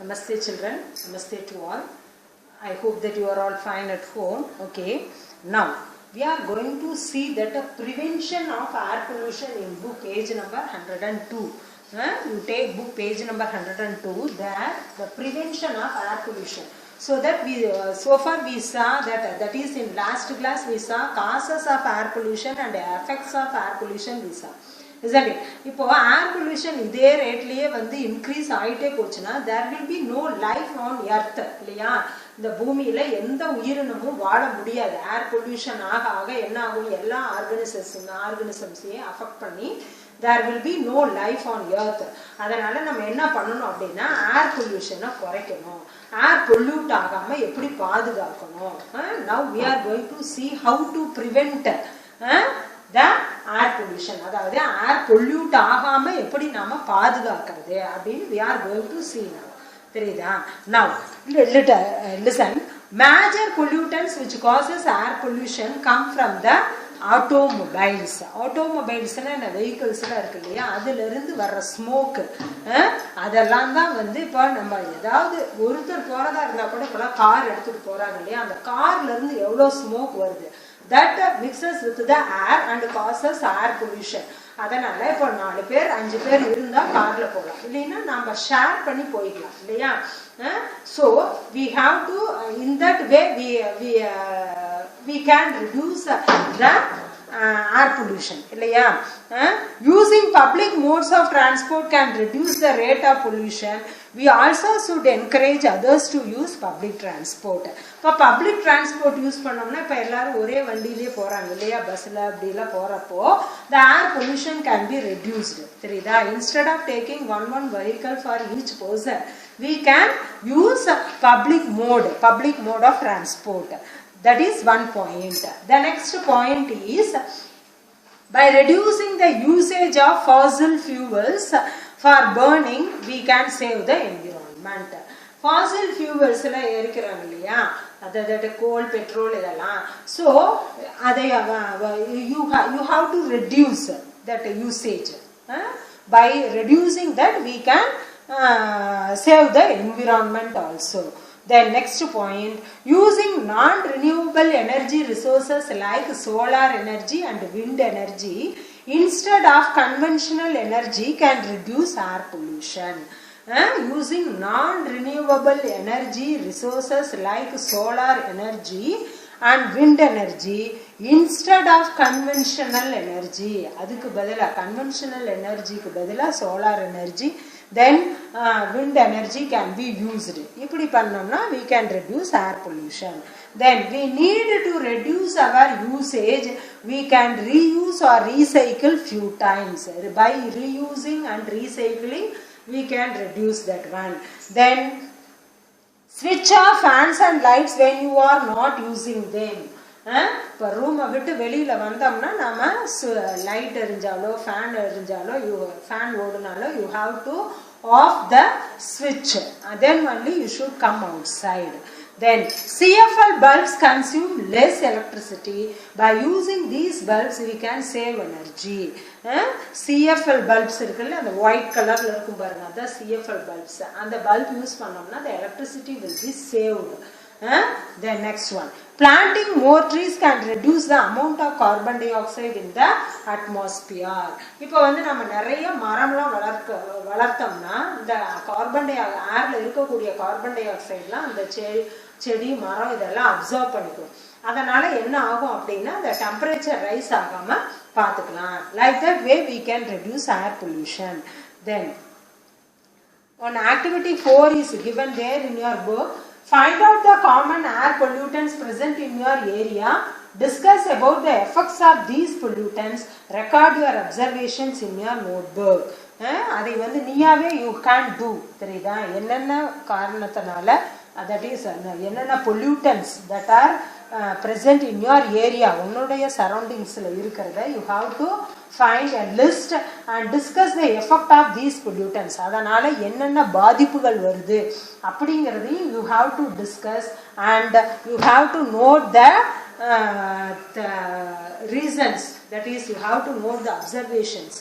Namaste children, namaste to all. I hope that you are all fine at home. Okay, now we are going to see that the prevention of air pollution in book page number 102. You take book page number 102, there the prevention of air pollution. So that we so far we saw that is in last class we saw causes of air pollution and effects of air pollution we saw. Isn't it? இப்போ air pollution இதே ரேட்லயே வந்து increase ஆயிட்டே போச்சுன்னா there will be no life on earth இல்லையா? இந்த பூமியில எந்த உயிரினமும் வாழ முடியாது. ஏர் பொல்யூஷன் ஆக ஆக என்ன ஆகும்? எல்லா ஆர்கனிசம்ஸையும் அஃபெக்ட் பண்ணி there will be no life on earth. அதனால நம்ம என்ன பண்ணணும் அப்படின்னா ஏர் பொல்யூஷனை குறைக்கணும். ஏர் பொல்யூட் ஆகாம எப்படி பாதுகாக்கணும்? Now we are going to see how to prevent the air pollution. அதாவது air pollute ஆகாம எப்படி நாம பாதுகாக்கிறது அப்படின்னு we are going to see now. தெரியுதா? Now listen. Major pollutants which causes air pollution come from the automobiles. automobilesனா என்ன? vehiclesல இருக்கு இல்லையா? அதுல இருந்து வர்ற ஸ்மோக் அதெல்லாம் தான் வந்து இப்போ நம்ம ஏதாவது ஒருத்தர் போறதா இருந்தா கூட இப்பெல்லாம் கார் எடுத்துட்டு போறாங்க இல்லையா? அந்த கார்ல இருந்து எவ்வளவு ஸ்மோக் வருது? that mixes with the air and causes air pollution. அதனால இப்போ 4 பேர் 5 பேர் இருந்தா கார்ல போகலாம், இல்லைன்னா நம்ம ஷேர் பண்ணி போய்க்கலாம் இல்லையா? So we have to in that way we can reduce the air pollution இல்லையா? Using public modes of transport can reduce the rate of pollution. We also should encourage others to use public transport. இப்போ public transport use பண்ணோம்னா இப்போ எல்லாரும் ஒரே வண்டியிலே போறாங்க இல்லையா? பஸ்ல அப்படிலாம் போறப்போ the air pollution can be reduced. தெரியுதா? Instead of taking one vehicle for each person, we can use public mode of transport. That is one point. The next point is by reducing the usage of fossil fuels for burning, we can save the environment. Fossil fuels la erikiranga இல்லையா? அதாவது coal, petrol இதெல்லாம். So அதை you have to reduce that usage. By reducing that we can save the environment also. Then next point, using non-renewable energy resources like solar energy and wind energy instead of conventional energy can reduce air pollution. Using non-renewable energy resources like solar energy and wind energy instead of conventional energy. அதுக்கு பதிலா conventional energy க்கு பதிலா solar energy, then wind energy can be used. இப்படி பண்ணோம்னா we can reduce air pollution. Then we need to reduce our usage. We can reuse or recycle few times. By reusing and recycling we can reduce that one. Then switch off fans and lights when you are not using them. இப்போ ரூமை விட்டு வெளியில வந்தோம்னா நாம light எரிஞ்சாலோ fan எரிஞ்சாலோ fan ஓடுனாலோ you have to off the switch, then only you should come outside. Then CFL bulbs consume less electricity. By using these bulbs we can save energy. CFL bulbs இருக்குல்ல, அந்த white கலர்ல இருக்கும் பாருங்க, அதான் CFL bulbs. அந்த bulb use பண்ணோம்னா the electricity will be saved. Then next one, planting more trees can reduce the amount of carbon dioxide in the atmosphere. இப்போ வந்து நம்ம நிறைய மரம்லாம் வளர்த்தோம்னா இந்த கார்பன் டை ஏர்ல இருக்கக்கூடிய கார்பன் டை ஆக்சைடுலாம் அந்த செடி மரம் இதெல்லாம் அப்சர்வ் பண்ணிக்கும். அதனால என்ன ஆகும் அப்படின்னா the temperature ரைஸ் ஆகாம பார்த்துக்கலாம். Like that way we can reduce air pollution. Then on activity 4 is given there in your book. Find out the common air pollutants present in your area. Discuss about the effects of these pollutants. Record your observations in your notebook. அதை வந்து நீயாவே you can do. தெரியுதா? என்னென்ன காரணத்தினால that is என்னென்ன pollutants that are present in your area, உன்னுடைய சரௌண்டிங்ஸ்ல இருக்கிறத you have to find a list and discuss the effect of these pollutants. அதனால என்னென்ன பாதிப்புகள் வருது அப்படிங்கறதையும் you have to discuss and you have to note the reasons. That is you have to note the observations.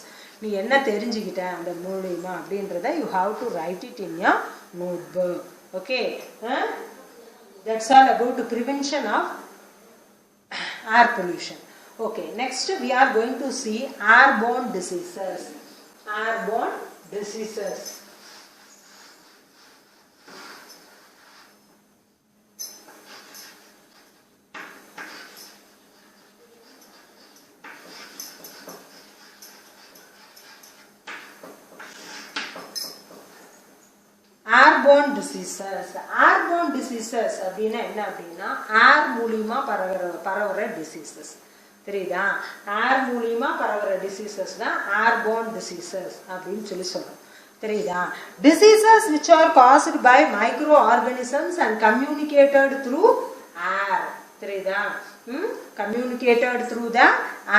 நீ என்ன தெரிஞ்சுக்கிட்ட அந்த மூலமா அப்படின்றத you have to write it in your notebook. Okay, that's all about the prevention of air pollution. Okay, next we are going to see airborne diseases. Airborne diseases. Airborne diseases. Airborne diseases அப்படினா என்ன அப்படினா air மூலமா பரவற diseases. தெரியுதா? air மூலமா பரவற diseases தான் airborne diseases அப்படினு சொல்றோம். தெரியுதா? Diseases which are caused by microorganisms and communicated through air. தெரியுதா? Communicated through the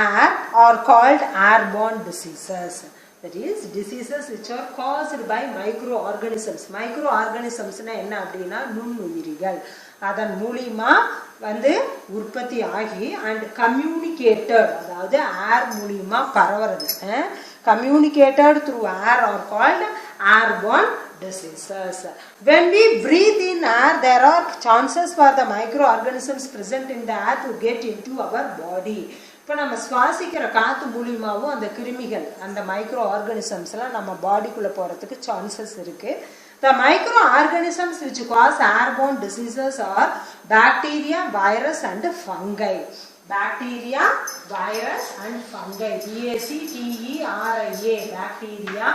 air are called airborne diseases. That is diseases which are caused by microorganisms. Microorganisms na enna அப்படினா நுண்ணுயிரிகள். அதன் மூலமா வந்து உற்பத்தி ஆகி and communicated அதாவது air மூலமா பரவுறது. Communicated through air are called airborne diseases. When we breathe in air, there are chances for the microorganisms present in the air to get into our body. இப்போ நம்ம சுவாசிக்கிற காத்து மூலமாவும் அந்த கிருமிகள் அந்த மைக்ரோ ஆர்கானிசம்ஸ்லாம் நம்ம பாடிக்குள்ள போறதுக்கு சான்சஸ் இருக்கு. The microorganisms which cause airborne diseases are bacteria, virus and fungi. Bacteria, virus and fungi. BACTERIA. Bacteria,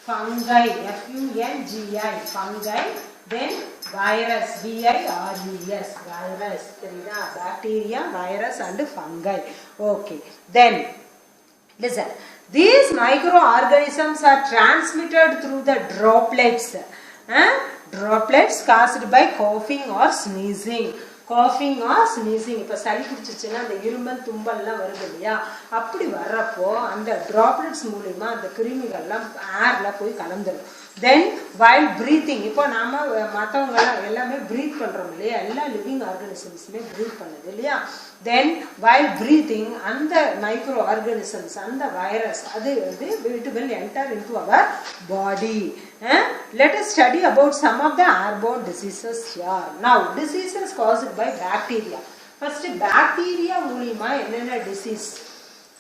fungi. FUNGI. Fungi. Then virus. VIRUS. Virus. Bacteria, virus and fungi. Okay. Then listen. These microorganisms are transmitted through the droplets. Droplets caused by coughing or sneezing. Coughing or sneezing. இப்போ சளி பிடிச்சிச்சுன்னா அந்த இருமல் தும்பல்லாம் வருது இல்லையா, அப்படி வர்றப்போ அந்த droplets மூலமா அந்த கிருமிகள்லாம் ஏர்ல போய் கலந்துரும். Then while breathing, இப்போ நாம மற்றவங்க எல்லாமே பிரீத் பண்றோம் இல்லையா, எல்லா லிவிங் ஆர்கானிசம்ஸுமே பிரீத் பண்ணுது இல்லையா. Then while breathing, அந்த மைக்ரோ ஆர்கானிசம்ஸ் அந்த வைரஸ் அது வந்து it will enter into our body. Let us study about some of the airborne diseases here. Now diseases caused by bacteria. First bacteria மூலமா என்னென்ன disease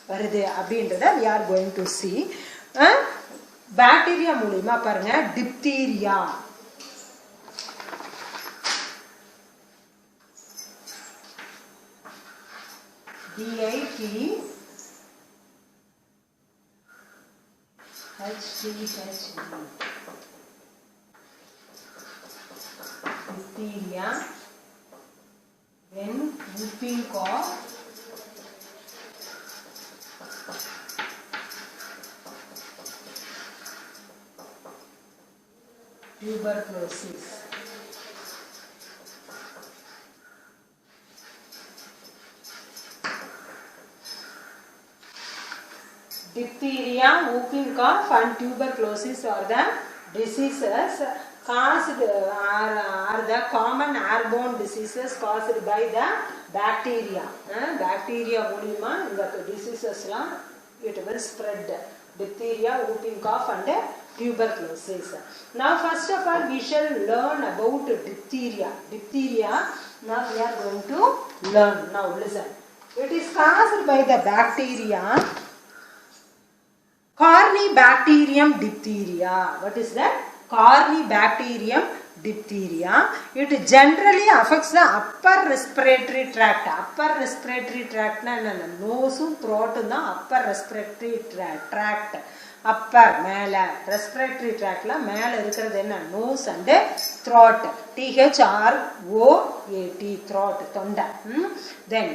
வருது அப்படின்றத we are going to see. Bacteria மூலமா பாருங்க diphtheria. DIPHTHERIA. Diphtheria. Then whooping cough. Tuberculosis. Diphtheria, whooping cough and tuberculosis are the diseases caused are the common airborne diseases caused by the bacteria. Bacteria மூலமா இந்த diseasesலாம் it will spread. Diphtheria, whooping cough and tuberculosis. Now first of all we shall learn about diphtheria. Diphtheria now we are going to learn. Now listen. It is caused by the bacteria Corynebacterium diphtheria. What is that? Corynebacterium diphtheria. It generally affects the upper respiratory tract. Upper respiratory tract na nose and throat na upper respiratory tract. Upper மேல respiratory tract la மேல இருக்கிறது என்ன nose and throat. THROAT throat தொண்டை. Then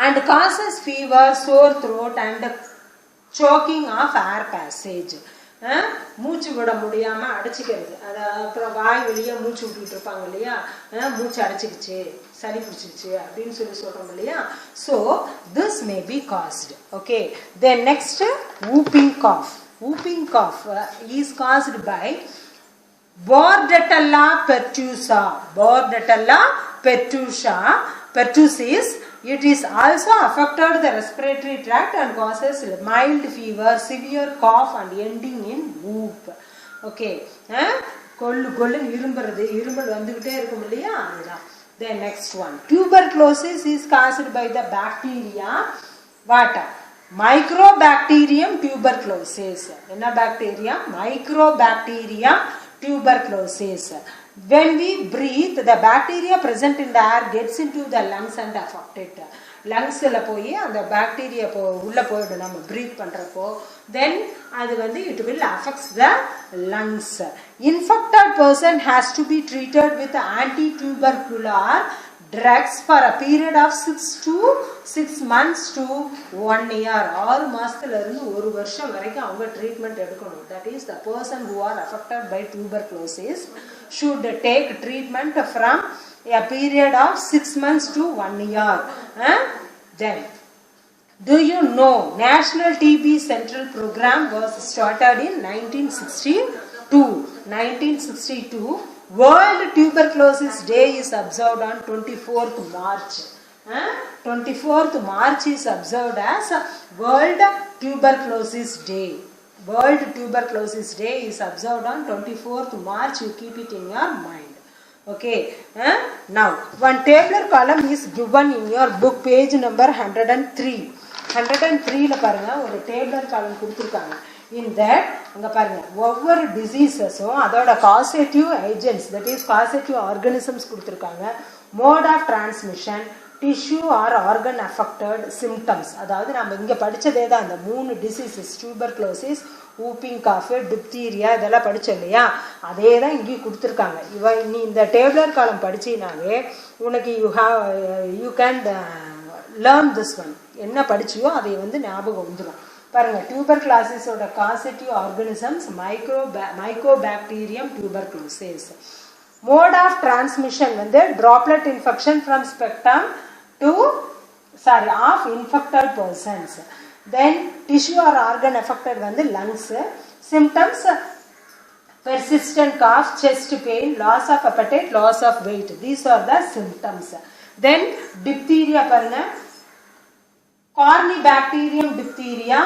and causes fever, sore throat and choking of air passage. மூச்சு விட முடியாம அடைச்சிக்கிறது. அது அப்புறம் வாய் வெளியே மூச்சு விட்டுட்டு இருப்பாங்க இல்லையா, மூச்சு அடைச்சிக்கிச்சு சளி பிடிச்சிச்சு அப்படின்னு சொல்றோம் இல்லையா. So this may be caused. Okay. Then next whooping cough. Whooping cough is caused by Bordetella pertussis. Bordetella pertussis. It is also affected the respiratory tract and causes mild fever, severe cough and ending in whoop. Okay. கொள்ளு இரும்புறது இரும்பல் வந்துகிட்டே இருக்கும் இல்லையா அதுதான். Then next one, tuberculosis is caused by the bacteria what? Mycobacterium tuberculosis. என்ன bacteria? Mycobacterium tuberculosis. When we breathe, the bacteria present in the air gets into the lungs and affect it. லங்ஸ்ல போய் அந்த bacteria உள்ள போய்டும் நம்ம breath பண்றப்போ. Then அது வந்து it will affect the lungs. Infected person has to be treated with anti-tubercular drugs for a period of 6 months to 1 year. 6 மாசத்துல இருந்து 1 வருஷம் வரைக்கும் அவங்க ட்ரீட்மெண்ட் எடுக்கணும். That is, the person who are affected by tuberculosis should take treatment from a period of 6 months to 1 year. Then, do you know National TB Central Program was started in 1962? 1962, World Tuberculosis Day is observed on 24th March. 24th March is observed as World Tuberculosis Day. World Tuberculosis Day is observed on 24th March. You keep it in your mind. Okay. Now, one tabular column is given in your book, page number 103. 103 ல பாருங்க ஒரு tabular column கொடுத்திருக்காங்க. In that அங்க பாருங்க ஒவ்வொரு டிசீசஸும் அதோட causative agents, that is causative organisms கொடுத்திருக்காங்க. Mode of transmission, tissue or organ affected, symptoms. அதாவது நம்ம இங்க படிச்சதே தான் அந்த 3 diseases, tuberculosis, whooping cough, diphtheria இதெல்லாம் படிச்சோம் இல்லையா அதே தான் இங்கே கொடுத்துருக்காங்க. நீ இந்த டேபிளர் காலம் படிச்சினாவே உனக்கு you can learn this one. என்ன படிச்சியோ அதை வந்து ஞாபகம் வந்துடும். பாருங்க tuberculosis-ஓட causative organisms Mycobacterium tuberculosis. Mode of transmission வந்து droplet infection from spectrum to of infected persons. Then tissue or organ affected வந்து lungs. Symptoms persistent cough, chest pain, loss of appetite, loss of weight. These are the symptoms. Then diphtheria பாருங்க Corynebacterium diphtheria.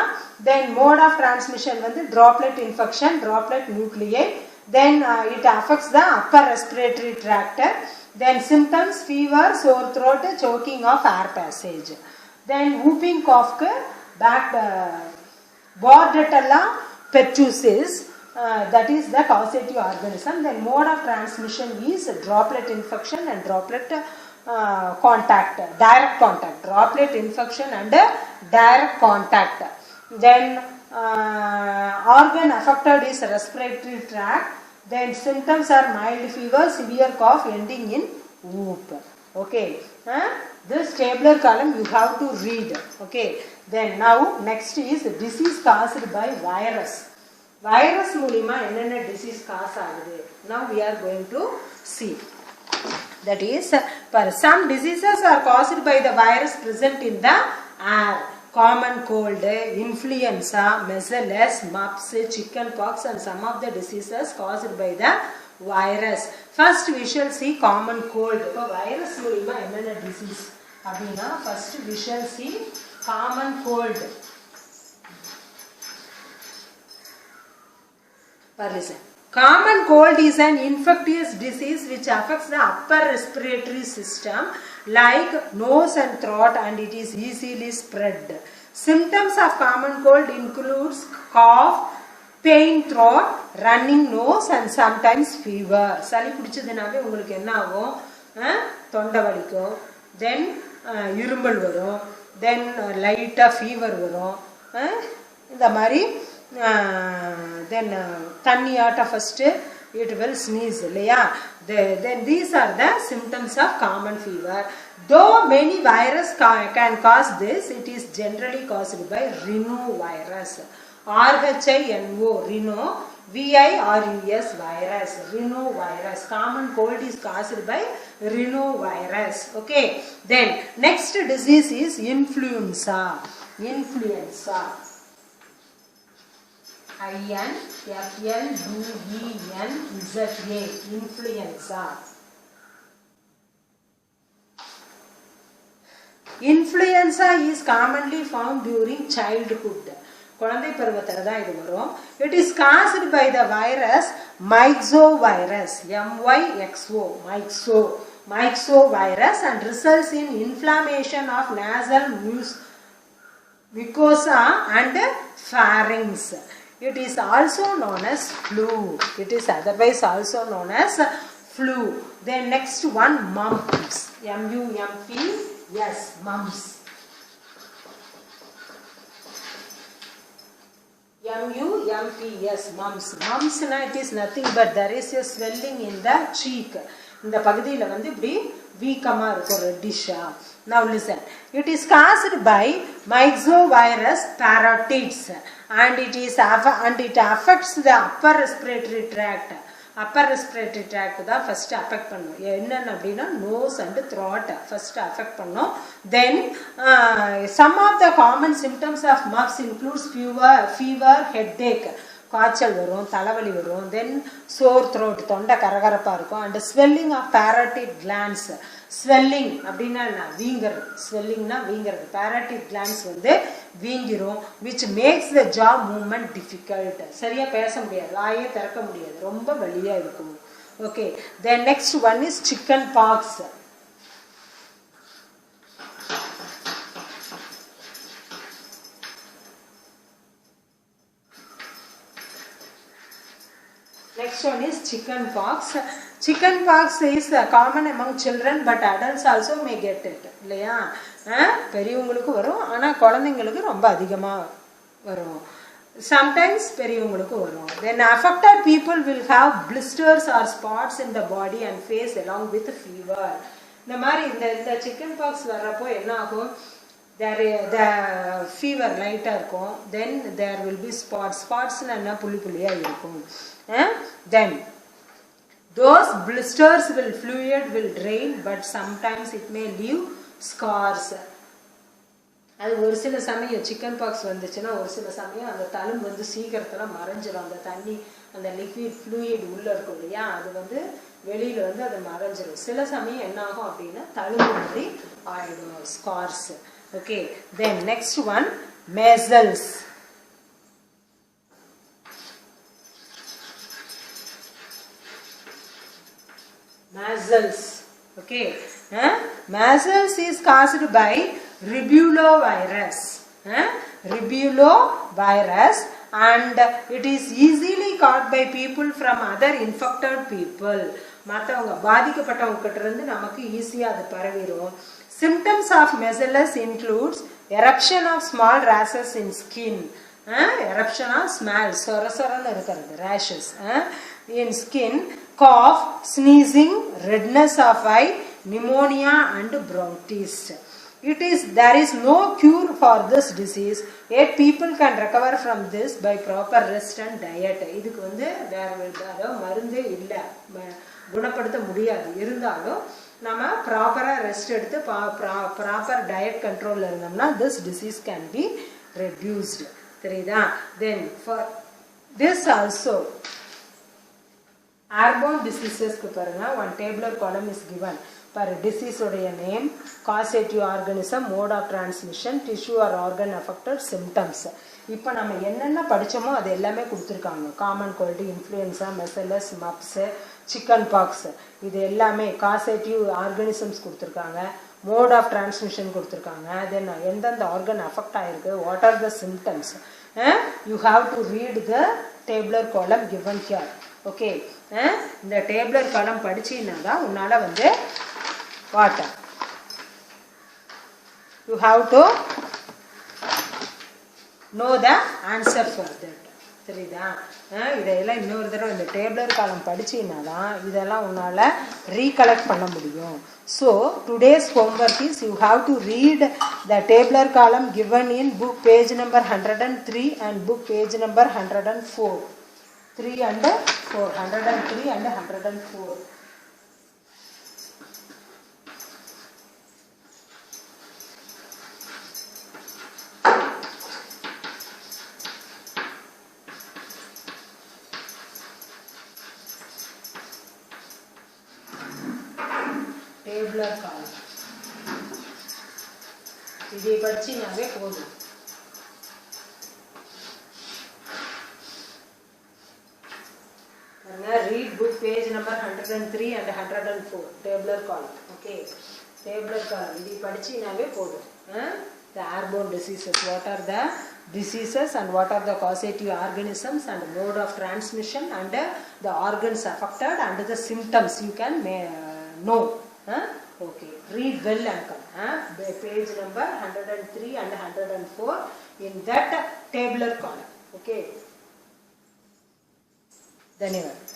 Then mode of transmission வந்து droplet infection, droplet nuclei. Then it affects the upper respiratory tract. Then symptoms fever, sore throat, choking of air passage. Then whooping cough Bordetella pertussis, that is the causative organism. Then mode of transmission is droplet infection and droplet contact, direct contact, droplet infection and direct contact. Then organ affected is respiratory tract. Then symptoms are mild fever, severe cough ending in whoop. Okay, this tabular column you have to read. Okay, then now next is disease caused by virus. Virus மூலமா என்னென்ன disease cause ஆகுது. Now we are going to see. That is, some diseases are caused by the virus present in the air. Common cold, influenza, measles, mumps, chickenpox and some of the diseases caused by the virus. First we shall see common cold. இப்போ virus மூலமா என்னென்ன disease அப்படின்னா first we shall see common cold. Listen. Common cold is an infectious disease which affects the upper respiratory system like nose and throat, and it is easily spread. Symptoms of common cold includes cough, pain throat, running nose and sometimes fever. சளி பிடிச்சதுனாவே உங்களுக்கு என்ன ஆகும்? தொண்டை வலிக்கும், then இரும்பல் வரும், then லைட்டா fever வரும், இந்த மாதிரி then தண்ணியாட்ட first it will sneeze இல்லையா. Then these are the symptoms of common fever. Though many virus can cause this, it is generally caused by rhinovirus. RHINO, rhino, VIRUS virus, rhinovirus. Common cold is caused by rhinovirus. Okay, then next disease is influenza. Influenza, INFLUENZA, influenza. Influenza is commonly found during childhood. குழந்தை பருவத்துல தான் இது வரும். It is caused by the virus myxovirus, myxovirus, and results in inflammation of nasal mucosa and pharynx. It is also known as flu. It is otherwise also known as flu. Then next one, mumps. M-U-M-P-S, mumps. M-U-M-P-S, mumps. Mumps na it is nothing but there is a swelling in the cheek. இந்த பகுதியில வந்து இப்படி வீக்கமா இருக்கும், ரெட்டிஷா. Now listen. It is caused by myxovirus parotids and it affects the upper respiratory tract. Upper respiratory tract தான் first affect பண்ணும். என்னன்னு அப்படின்னா nose and throat first affect பண்ணும். Then some of the common symptoms of mumps includes fever, headache, காய்ச்சல் வரும், தலைவலி வரும், then sore throat, தொண்டை கரகரப்பா இருக்கும், and swelling of parotid glands. Swelling அப்படின்னா வீங்கிறது, ஸ்வெல்லிங்னா வீங்கிறது, parotid glands வந்து வீங்கிரும், which makes the jaw movement difficult. சரியா பேச முடியாது, வாயே திறக்க முடியாது, ரொம்ப வலியா இருக்கும். Okay, then next one is chicken pox. Next one is chicken pox. Chicken pox is common among children but adults also may get it. இல்லையா? பெரியவங்களுக்கு வரும், ஆனா குழந்தைங்களுக்கு ரொம்ப அதிகமா வரும். Sometimes பெரியவங்களுக்கு வரும். Then affected people will have blisters or spots in the body and face along with fever. இந்த மாதிரி இந்த chicken pox வரப்போ என்ன ஆகும்? The fever lighter இருக்கும், then there will be spots னா புள்ளியா இருக்கும். Then those blisters fluid will drain but sometimes it may leave scars. அது ஒரு சில சமயம் chicken pox வந்துச்சுன்னா ஒரு சில சமயம் அந்த தழும்பு வந்து சீக்கிரத்துல மறைஞ்சிரும், அந்த தண்ணி அந்த liquid fluid உள்ள இருக்கும் இல்லையா, அது வந்து வெளியில வந்து அது மறைஞ்சிரும். சில சமயம் என்ன ஆகும் அப்படின்னா தழும்பு மாதிரி ஆயிடும், scars. Okay, then next one, measles. Measles. Okay, measles is caused by ribulovirus. Ribulovirus, and it is easily caught by people from other infected people. மற்றவங்க பாதிக்கப்பட்டவங்க கிட்ட இருந்து நமக்கு ஈஸியா அது பரவிடும். Symptoms of measles includes eruption of small rashes in skin. Eruption of small சொரசொரன்னு இருக்கிறது rashes in skin, cough, sneezing, redness of eye, pneumonia and bronchitis. There is no cure for this disease, yet people can recover from this by proper rest and diet. இதுக்கு வந்து வேற மருந்தே இல்ல, குணப்படுத்த முடியாது. இருந்தாலும் நம்ம ப்ராப்பரா ரெஸ்ட் எடுத்து ப்ராப்பர் டயட் கண்ட்ரோல்ல இருந்தோம்னா this disease can be reduced. தெரியுதா? Then for this also airborne diseases க்கு பாருங்க, one tabular column is given. per disease உடைய name, causative organism, mode of transmission, tissue or organ affected, symptoms. இப்போ நம்ம என்னென்ன படிச்சோமோ அது எல்லாமே கொடுத்திருக்காங்க. Common cold, influenza, measles, mumps, chicken pox, இது எல்லாமே causative organisms கொடுத்திருக்காங்க. mode of transmission கொடுத்திருக்காங்க. then எந்தெந்த organ affect ஆயிருக்கு, what are the symptoms. You have to read the tabular column given here. Okay, இந்த tabular column படிச்சீங்கன்னா தான் உன்னால வந்து what you have to know the answer for that. சரிதா? இதெல்லாம் இன்னொரு தடவை இந்த டேபிளர் காலம் படிச்சீங்கன்னா தான் இதெல்லாம் உன்னால ரீகலெக்ட் பண்ண முடியும். So today's homework is you have to read the tabular column given in book page number 103 and book page number 104. 3 and 4, 103 and 104. Tabular column. இதை படிச்சீங்கன்னாவே போதும். read book page number 103 and 104, tabular column. Okay, tabular column. This padichinaave podum. The airborne diseases. What are the diseases and what are the causative organisms and mode of transmission and the organs affected and the symptoms you can know. Okay, read well and come. Page number 103 and 104 in that tabular column. Okay. धन्यवाद.